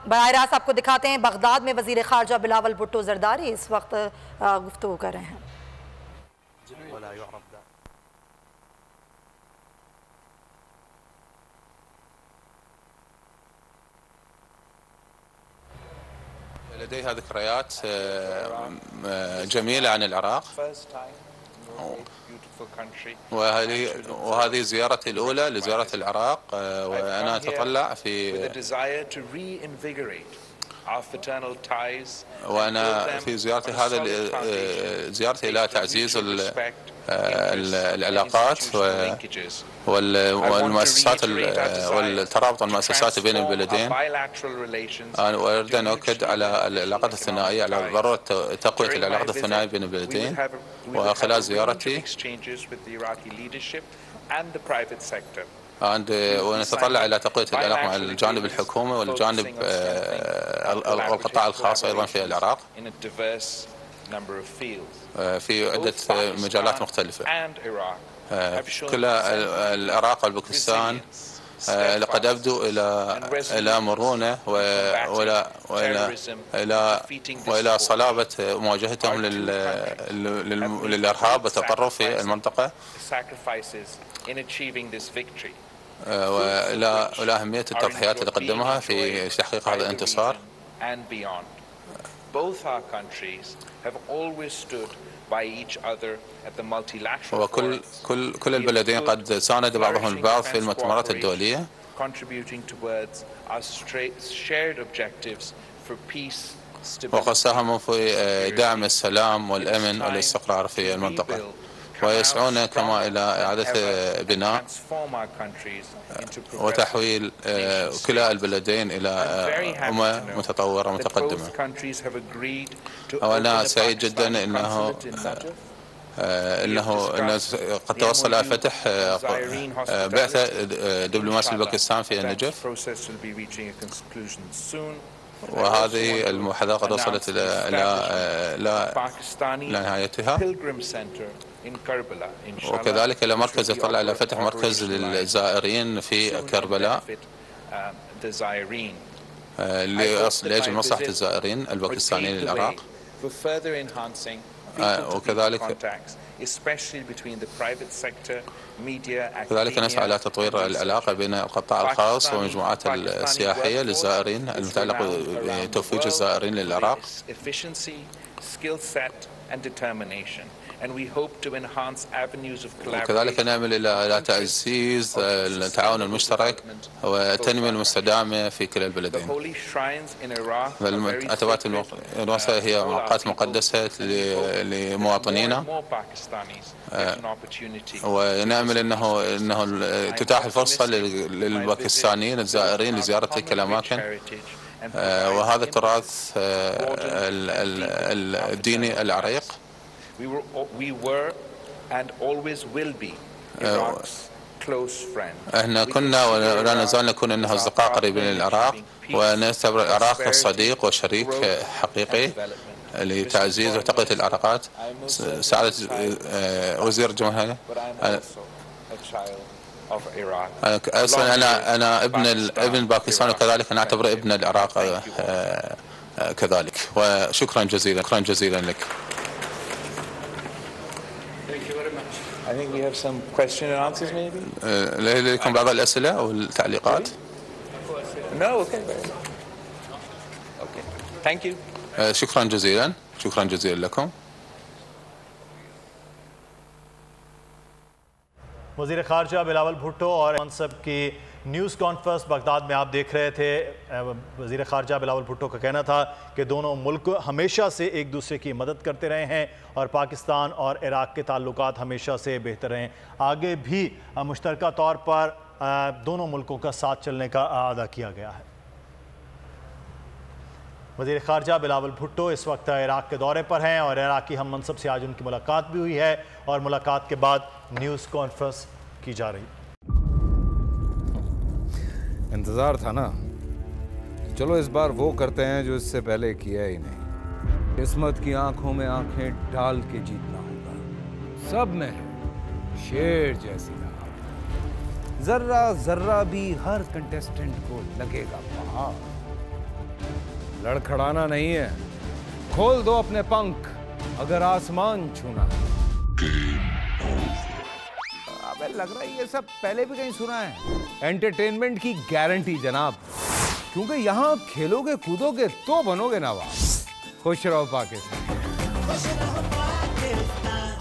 बराह रास्त आपको दिखाते हैं, बगदाद में वज़ीर ख़ारजा बिलावल भुट्टो ज़रदारी इस वक्त गुफ्तगू कर रहे हैं। لديها ذكريات جميلة عن العراق، وهذه زيارتي الأولى لزيارة العراق، وأنا أتطلع وأنا في زيارتي إلى تعزيز العلاقات والمؤسسات والترابط المؤسساتي بين البلدين. أنا أريد أن أؤكد على العلاقات الثنائية، على ضرورة تقوية العلاقات الثنائية بين البلدين، وخلال زيارتي ونتطلع إلى تقوية العلاقة مع الجانب الحكومي والجانب القطاع الخاص أيضا في العراق في عدة مجالات مختلفة. كلا العراق والباكستان لقد أبدوا إلى مرونة وإلى صلابة مواجهتهم للإرهاب والتطرف في المنطقة، وإلى أهمية التضحيات التي قدمها في تحقيق هذا الانتصار. وكل البلدين قد ساند بعضهم البعض في المؤتمرات الدولية، وقد ساهموا في دعم السلام والأمن والاستقرار في المنطقة، ويسعون كما إلى إعادة بناء وتحويل كلا البلدين إلى أمة متطورة متقدمة. وأنا سعيد جدا أنه قد توصل الفتح بعثة دبلوماسي الباكستان في النجف، وهذه المحادثة قد وصلت إلى نهايتها. وكذلك إلى مركز يطلع إلى فتح مركز للزائرين في كربلاء لأجل مصلحة الزائرين الباكستانيين للعراق. وكذلك نسعى إلى تطوير العلاقة بين القطاع الخاص والمجموعات السياحية للزائرين المتعلقة بتوفيج الزائرين للعراق. وكذلك نعمل إلى تعزيز التعاون المشترك والتنمية المستدامة في كلا البلدين. العتبات المقدسة هي موقعات مقدسة لمواطنينا، ونعمل أنه تتاح الفرصة للباكستانيين الزائرين لزيارة تلك الأماكن، وهذا التراث الديني العريق. احنا كنا ولا نزال نكون انه اصدقاء قريبين للعراق، ونعتبر العراق كصديق وشريك حقيقي لتعزيز وتقوية العلاقات. سعادة وزير الجمهورية، اصلا انا ابن باكستان، وكذلك انا اعتبر ابن العراق كذلك. وشكرا جزيلا لك. I think we have some question and answers maybe. لديكم بعض الأسئلة أو التعليقات؟ No, okay. Okay. Thank you. شكرا جزيلا لكم. वज़ीर ख़ारजा बिलावल भुट्टो और मनसब की न्यूज़ कॉन्फ्रेंस बगदाद में आप देख रहे थे। वज़ीर ख़ारजा बिलावल भुट्टो का कहना था कि दोनों मुल्क हमेशा से एक दूसरे की मदद करते रहे हैं और पाकिस्तान और इराक़ के ताल्लुकात हमेशा से बेहतर रहे हैं। आगे भी मुश्तरका तौर पर दोनों मुल्कों का साथ चलने का अदा किया गया है। वज़ीर ख़ारजा बिलावल भुट्टो इस वक्त इराक़ के दौरे पर हैं और इराक़ी हम मनसब से आज उनकी मुलाकात भी हुई है और मुलाकात के बाद न्यूज़ कॉन्फ्रेंस की जा रही। इंतज़ार था ना, चलो इस बार वो करते हैं जो इससे पहले किया ही नहीं। किस्मत की आंखों में आंखें डाल के जीतना होगा। सब में है शेर जैसी राह, जर्रा जर्रा भी हर कंटेस्टेंट को लगेगा पहाड़। लड़खड़ाना नहीं है, खोल दो अपने पंख अगर आसमान छूना है। अबे लग रहा है ये सब पहले भी कहीं सुना है। एंटरटेनमेंट की गारंटी जनाब, क्योंकि यहाँ खेलोगे कूदोगे तो बनोगे नवाब। खुश रहो पाकिस्तान।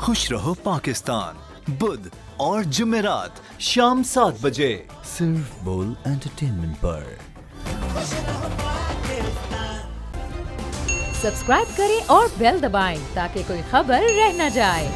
खुश रहो पाकिस्तान, बुध और जुमेरात शाम 7 बजे सिर्फ बोल एंटरटेनमेंट पर। सब्सक्राइब करें और बेल दबाएं ताकि कोई खबर रह न जाए।